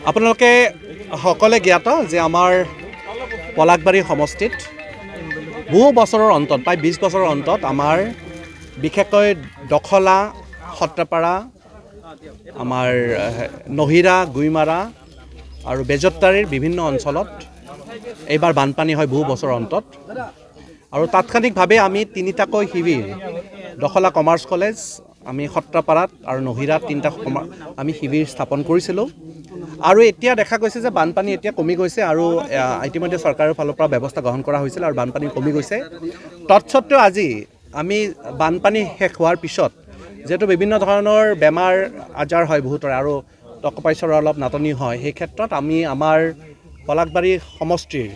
আপোনালোকে সকলে জ্ঞাত যে আমাৰ পলাকবাৰী সমষ্টিত বহু বছৰৰ অন্তত প্ৰায় 20 বছৰৰ অন্তত আমাৰ বিশেষকৈ দখলা সত্ৰপাৰা আমাৰ নহিৰা গুইমাৰা আৰু বেজত্তাৰীৰ বিভিন্ন অঞ্চলত এইবাৰ বানপানী হয় বহু বছৰৰ অন্তত আৰু তাৎক্ষণিকভাৱে আমি তিনিটাকৈ শিবিৰ দখলা কমাৰ্চ কলেজ আমি সত্ৰপাৰাত আৰু নহিৰাত তিনিটা আমি শিবিৰ স্থাপন কৰিছিলোঁ আৰু এতিয়া দেখা গৈছে যে বানপানী এতিয়া কমি গৈছে আৰু ইতিমধ্যে চৰকাৰৰ ফালৰ পৰা ব্যৱস্থা গ্ৰহণ কৰা হৈছিল আৰু বানপানী কমি গৈছে তৎসত্ত্বেও আজি আমি বানপানী শেষ হোৱাৰ পিছত যেহেতু বিভিন্ন ধৰণৰ বেমাৰ আজাৰ হয় বহুতৰে আৰু টকা পইচাৰ অলপ নাটনি হয় সেই ক্ষেত্ৰত আমি আমাৰ পলাকবাৰী সমষ্টিৰ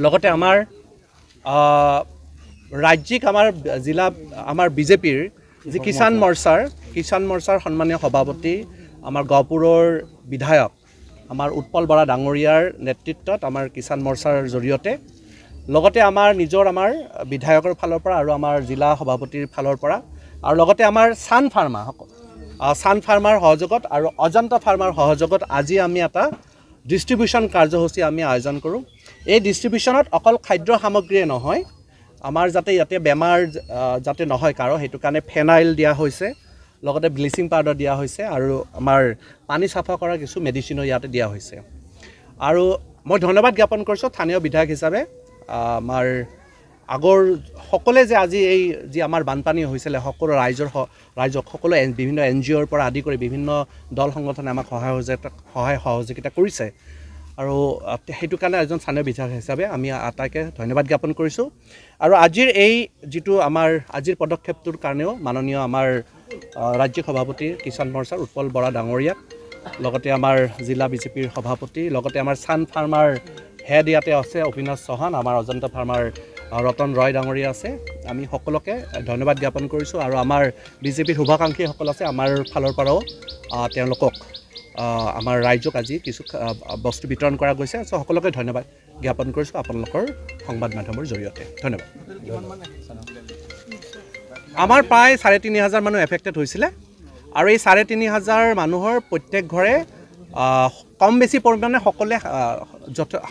লগতে আমাৰ ৰাজ্যিক আমাৰ জিলা আমাৰ বিজেপিৰ যি কিষাণ মৰ্চাৰ সন্মানীয় সভাপতি আমাৰ গহপুৰৰ বিধায়ক আমাৰ উৎপল বৰা ডাঙৰীয়াৰ নেতৃত্বত আমাৰ কিষাণ মৰ্চাৰ জৰিয়তে লগতে আমাৰ বিধায়কৰ ফালৰ পৰা আৰু আমাৰ জিলা সভাপতিৰ ফালৰ পৰা আৰু লগতে আমাৰ ছান ফাৰ্মাৰ সহযোগত আৰু অজন্তা ফাৰ্মাৰ সহযোগত আজি আমি এটা ডিষ্ট্ৰিবিউশ্যন কাৰ্যসূচী আমি আয়োজন কৰোঁ এই ডিষ্ট্ৰিবিউশ্যনত অকল খাদ্য সামগ্ৰীয়ে নহয় আমাৰ যাতে ইয়াতে বেমাৰ যাতে নহয় কাৰো সেইটো কাৰণে ফেনাইল দিয়া হৈছে লগতে ব্লিচিং পাউডাৰ দিয়া হৈছে আৰু আমাৰ পানী চাফা কৰা কিছু মেডিচিনো ইয়াতে দিয়া হৈছে আৰু মই ধন্যবাদ জ্ঞাপন কৰিছোঁ স্থানীয় বিধায়ক হিচাপে আমাৰ আগৰ সকলে যে আজি এই যি আমাৰ বানপানী হৈছিলে সকলো ৰাইজক সকলো বিভিন্ন NGOৰ পৰা আদি কৰি বিভিন্ন দল সংগঠনে আমাক সহায় সহযোগিতা কৰিছে আৰু সেইটো কাৰণে এজন স্থানীয় বিধায়ক হিচাপে আমি আটাইকে ধন্যবাদ জ্ঞাপন কৰিছোঁ আৰু আজিৰ এই যিটো আমাৰ আজিৰ পদক্ষেপটোৰ কাৰণেও মাননীয় আমাৰ ৰাজ্যিক সভাপতি কিষাণ মৰ্চাৰ উৎপল বৰা ডাঙৰীয়াক লগতে আমাৰ জিলা বিজেপিৰ সভাপতি লগতে আমাৰ ছান ফাৰ্মাৰ হেড ইয়াতে আছে অভিনাশ চৌহান আমাৰ অজন্তা ফাৰ্মাৰ ৰতন ৰয় ডাঙৰীয়া আছে আমি সকলোকে ধন্যবাদ জ্ঞাপন কৰিছোঁ আৰু আমাৰ বিজেপিৰ শুভাকাংক্ষীসকল আছে আমাৰ ফালৰ পৰাও তেওঁলোকক আমাৰ ৰাইজক আজি কিছু বস্তু বিতৰণ কৰা গৈছে চ' সকলোকে ধন্যবাদ জ্ঞাপন কৰিছোঁ আপোনালোকৰ সংবাদ মাধ্যমৰ জৰিয়তে ধন্যবাদ আমাৰ প্ৰায় ৩,৫০০ মানুহ এফেক্টেড হৈছিলে আৰু এই ৩,৫০০ মানুহৰ প্ৰত্যেক ঘৰে কম বেছি পৰিমাণে সকলোৱে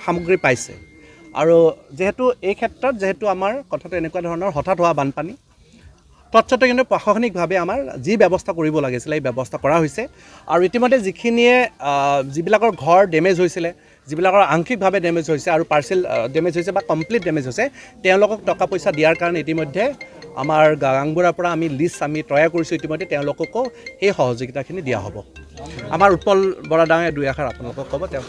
সামগ্ৰী পাইছে আৰু যিহেতু আমাৰ কথাটো এনেকুৱা ধৰণৰ হঠাৎ হোৱা বানপানী তৎসত্ত্বেও কিন্তু প্ৰশাসনিকভাৱে আমাৰ যি ব্যৱস্থা কৰিব লাগিছিলে এই ব্যৱস্থা কৰা হৈছে আৰু ইতিমধ্যে যিবিলাকৰ ঘৰ ডেমেজ হৈছিলে যিবিলাকৰ আংশিকভাৱে ডেমেজ হৈছে আৰু পাৰ্চেল ডেমেজ হৈছে বা কমপ্লিট ডেমেজ হৈছে তেওঁলোকক টকা পইচা দিয়াৰ কাৰণে ইতিমধ্যে আমাৰ গাংবুঢ়াৰ পৰা আমি লিষ্ট তৈয়াৰ কৰিছোঁ ইতিমধ্যে তেওঁলোককো সেই সহযোগিতাখিনি দিয়া হ'ব আমাৰ উৎপল বৰা ডাঙৰীয়াই দুই এষাৰ আপোনালোকক ক'ব তেওঁ